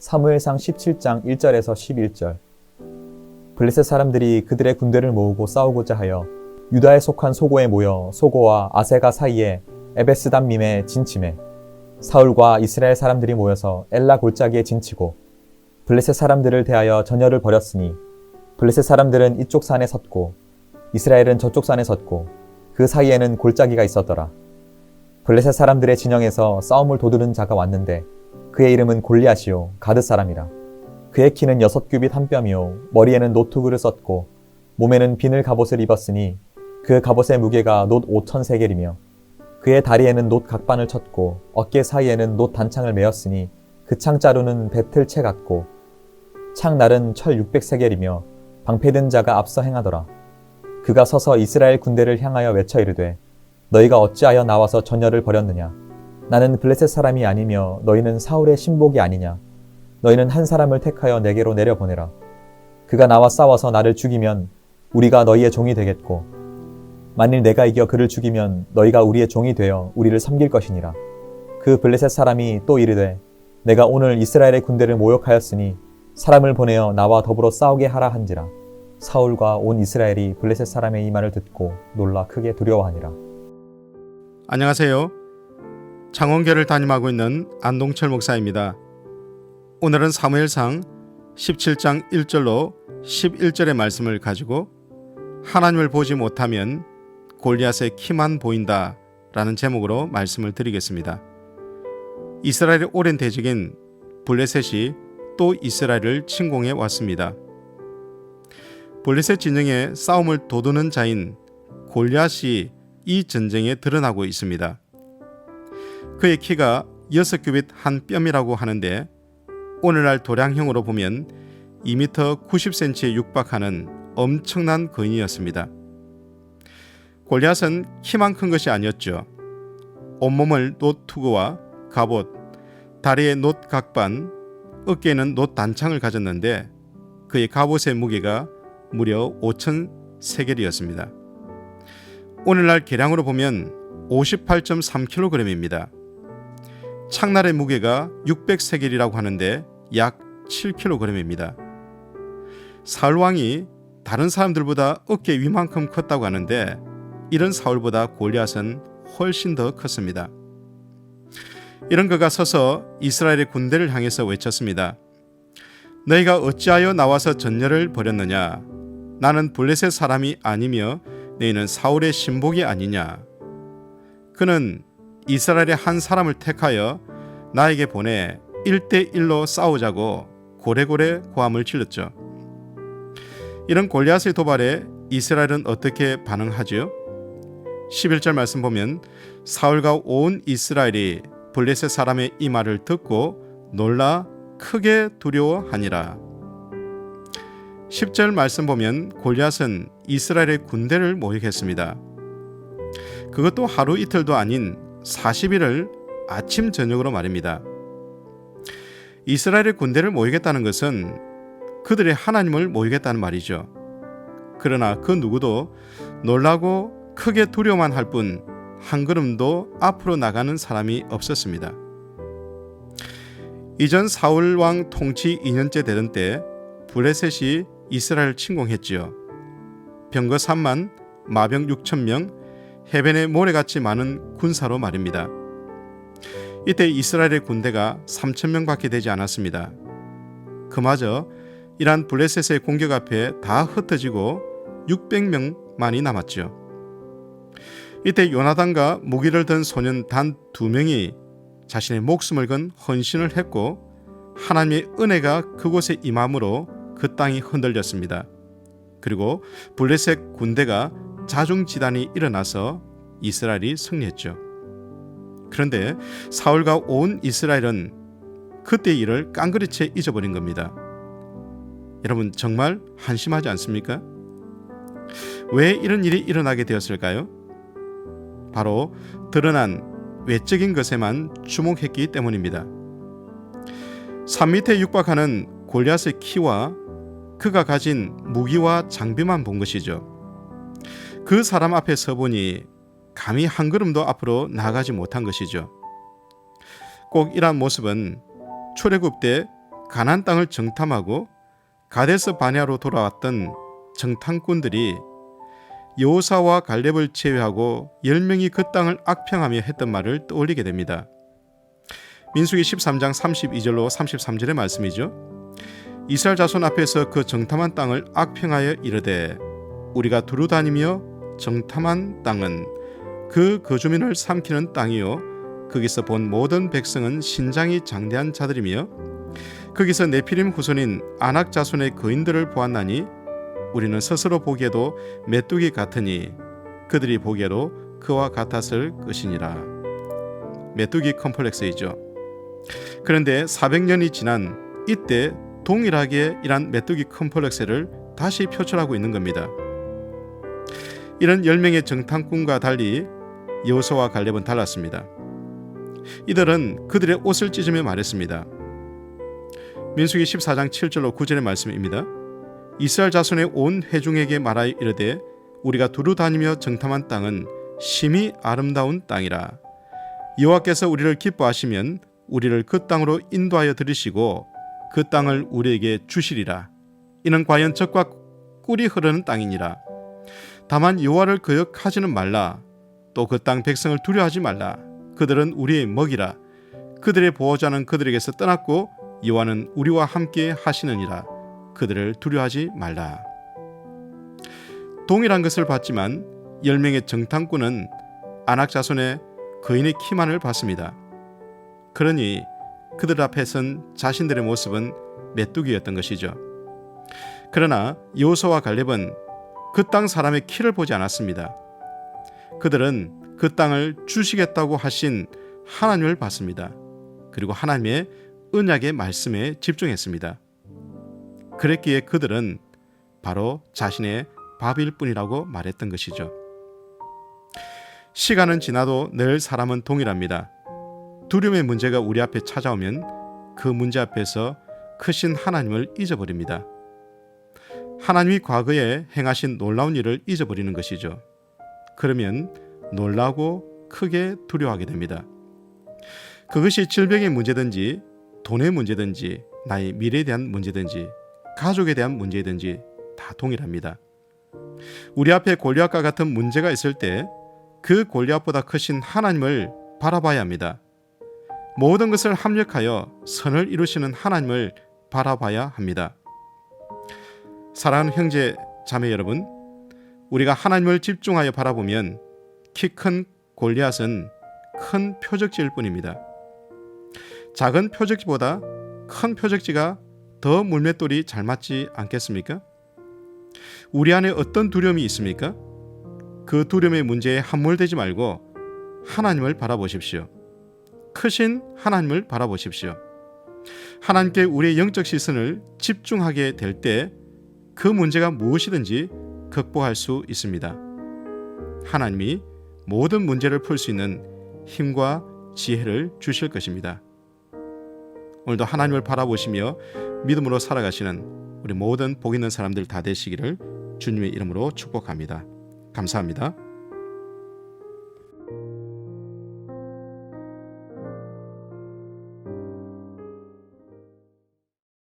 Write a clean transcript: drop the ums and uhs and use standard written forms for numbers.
사무엘상 17장 1절에서 11절. 블레셋 사람들이 그들의 군대를 모으고 싸우고자 하여 유다에 속한 소고에 모여 소고와 아세가 사이에 에베스담밈에 진침해 사울과 이스라엘 사람들이 모여서 엘라 골짜기에 진치고 블레셋 사람들을 대하여 전열을 벌였으니 블레셋 사람들은 이쪽 산에 섰고 이스라엘은 저쪽 산에 섰고 그 사이에는 골짜기가 있었더라. 블레셋 사람들의 진영에서 싸움을 도두는 자가 왔는데 그의 이름은 골리앗이요 가드 사람이라. 그의 키는 6규빗 한 뼘이요 머리에는 노투구를 썼고 몸에는 비늘 갑옷을 입었으니 그 갑옷의 무게가 놋 5,000세겔이며 그의 다리에는 놋 각반을 쳤고 어깨 사이에는 놋 단창을 메었으니 그 창자루는 배틀채 같고 창날은 철 600세겔이며 방패든 자가 앞서 행하더라. 그가 서서 이스라엘 군대를 향하여 외쳐 이르되 너희가 어찌하여 나와서 전열을 벌였느냐. 나는 블레셋 사람이 아니며 너희는 사울의 신복이 아니냐. 너희는 한 사람을 택하여 내게로 내려보내라. 그가 나와 싸워서 나를 죽이면 우리가 너희의 종이 되겠고 만일 내가 이겨 그를 죽이면 너희가 우리의 종이 되어 우리를 섬길 것이니라. 그 블레셋 사람이 또 이르되 내가 오늘 이스라엘의 군대를 모욕하였으니 사람을 보내어 나와 더불어 싸우게 하라 한지라. 사울과 온 이스라엘이 블레셋 사람의 이 말을 듣고 놀라 크게 두려워하니라. 안녕하세요. 창원교를 담임하고 있는 안동철 목사입니다. 오늘은 사무엘상 17장 1절로 11절의 말씀을 가지고 하나님을 보지 못하면 골리앗의 키만 보인다 라는 제목으로 말씀을 드리겠습니다. 이스라엘의 오랜 대적인 블레셋이 또 이스라엘을 침공해 왔습니다. 블레셋 진영에 싸움을 도두는 자인 골리앗이 이 전쟁에 드러나고 있습니다. 그의 키가 6규빗 한 뼘이라고 하는데 오늘날 도량형으로 보면 2m 90cm에 육박하는 엄청난 거인이었습니다. 골리앗은 키만 큰 것이 아니었죠. 온몸을 놋 투구와 갑옷, 다리에 놋 각반, 어깨에는 놋 단창을 가졌는데 그의 갑옷의 무게가 무려 5,000세겔이었습니다. 오늘날 계량으로 보면 58.3kg입니다. 창날의 무게가 600세겔이라고 하는데 약 7kg입니다. 사울왕이 다른 사람들보다 어깨 위만큼 컸다고 하는데 이런 사울보다 골리앗은 훨씬 더 컸습니다. 이런 그가 서서 이스라엘의 군대를 향해서 외쳤습니다. 너희가 어찌하여 나와서 전열을 벌였느냐. 나는 블레셋 사람이 아니며 너희는 사울의 신복이 아니냐. 그는 이스라엘의 한 사람을 택하여 나에게 보내 1대1로 싸우자고 고래고래 고함을 질렀죠. 이런 골리앗의 도발에 이스라엘은 어떻게 반응하지요? 11절 말씀 보면 사울과 온 이스라엘이 블레셋 사람의 이 말을 듣고 놀라 크게 두려워하니라. 10절 말씀 보면 골리앗은 이스라엘의 군대를 모욕했습니다. 그것도 하루 이틀도 아닌 40일을 아침 저녁으로 말입니다. 이스라엘의 군대를 모이겠다는 것은 그들의 하나님을 모이겠다는 말이죠. 그러나 그 누구도 놀라고 크게 두려워만 할 뿐 한 걸음도 앞으로 나가는 사람이 없었습니다. 이전 사울 왕 통치 2년째 되던 때 블레셋이 이스라엘을 침공했지요. 병거 3만, 마병 6,000명, 해변에 모래같이 많은 군사로 말입니다. 이때 이스라엘의 군대가 3,000명밖에 되지 않았습니다. 그마저 이란 블레셋의 공격 앞에 다 흩어지고 600명만이 남았죠. 이때 요나단과 무기를 든 소년 단 2명이 자신의 목숨을 건 헌신을 했고 하나님의 은혜가 그곳에 임함으로 그 땅이 흔들렸습니다. 그리고 블레셋 군대가 자중지단이 일어나서 이스라엘이 승리했죠. 그런데 사울과 온 이스라엘은 그때의 일을 깡그리 채 잊어버린 겁니다. 여러분 정말 한심하지 않습니까? 왜 이런 일이 일어나게 되었을까요? 바로 드러난 외적인 것에만 주목했기 때문입니다. 산 밑에 육박하는 골리앗의 키와 그가 가진 무기와 장비만 본 것이죠. 그 사람 앞에 서보니 감히 한 걸음도 앞으로 나아가지 못한 것이죠. 꼭 이러한 모습은 출애굽 때 가나안 땅을 정탐하고 가데스 바네아로 돌아왔던 정탐꾼들이 여호사와 갈렙을 제외하고 10명이 그 땅을 악평하며 했던 말을 떠올리게 됩니다. 민수기 13장 32절로 33절의 말씀이죠. 이스라엘 자손 앞에서 그 정탐한 땅을 악평하여 이르되 우리가 두루 다니며 정탐한 땅은 그 거주민을 삼키는 땅이요 거기서 본 모든 백성은 신장이 장대한 자들이며 거기서 네피림 후손인 아낙 자손의 거인들을 보았나니 우리는 스스로 보기에도 메뚜기 같으니 그들이 보기에도 그와 같았을 것이니라. 메뚜기 컴플렉스이죠. 그런데 400년이 지난 이때 동일하게 이란 메뚜기 컴플렉스를 다시 표출하고 있는 겁니다. 이런 10명의 정탐꾼과 달리 여호수아와 갈렙은 달랐습니다. 이들은 그들의 옷을 찢으며 말했습니다. 민수기 14장 7절로 9절의 말씀입니다. 이스라엘 자손의 온 회중에게 말하여 이르되 우리가 두루 다니며 정탐한 땅은 심히 아름다운 땅이라. 여호와께서 우리를 기뻐하시면 우리를 그 땅으로 인도하여 들이시고 그 땅을 우리에게 주시리라. 이는 과연 젖과 꿀이 흐르는 땅이니라. 다만 여호와를 거역하지는 말라. 또 그 땅 백성을 두려워하지 말라. 그들은 우리의 먹이라. 그들의 보호자는 그들에게서 떠났고 여호와는 우리와 함께 하시느니라. 그들을 두려워하지 말라. 동일한 것을 봤지만 10명의 정탐꾼은 아낙 자손의 거인의 키만을 봤습니다. 그러니 그들 앞에 선 자신들의 모습은 메뚜기였던 것이죠. 그러나 여호수아와 갈렙은 그 땅 사람의 키를 보지 않았습니다. 그들은 그 땅을 주시겠다고 하신 하나님을 봤습니다. 그리고 하나님의 언약의 말씀에 집중했습니다. 그랬기에 그들은 바로 자신의 밥일 뿐이라고 말했던 것이죠. 시간은 지나도 늘 사람은 동일합니다. 두려움의 문제가 우리 앞에 찾아오면 그 문제 앞에서 크신 하나님을 잊어버립니다. 하나님이 과거에 행하신 놀라운 일을 잊어버리는 것이죠. 그러면 놀라고 크게 두려워하게 됩니다. 그것이 질병의 문제든지 돈의 문제든지 나의 미래에 대한 문제든지 가족에 대한 문제든지 다 동일합니다. 우리 앞에 골리앗과 같은 문제가 있을 때 그 골리앗보다 크신 하나님을 바라봐야 합니다. 모든 것을 합력하여 선을 이루시는 하나님을 바라봐야 합니다. 사랑하는 형제 자매 여러분, 우리가 하나님을 집중하여 바라보면 키 큰 골리앗은 큰 표적지일 뿐입니다. 작은 표적지보다 큰 표적지가 더 물맷돌이 잘 맞지 않겠습니까? 우리 안에 어떤 두려움이 있습니까? 그 두려움의 문제에 함몰되지 말고 하나님을 바라보십시오. 크신 하나님을 바라보십시오. 하나님께 우리의 영적 시선을 집중하게 될 때 그 문제가 무엇이든지 극복할 수 있습니다. 하나님이 모든 문제를 풀 수 있는 힘과 지혜를 주실 것입니다. 오늘도 하나님을 바라보시며 믿음으로 살아가시는 우리 모든 복 있는 사람들 다 되시기를 주님의 이름으로 축복합니다. 감사합니다.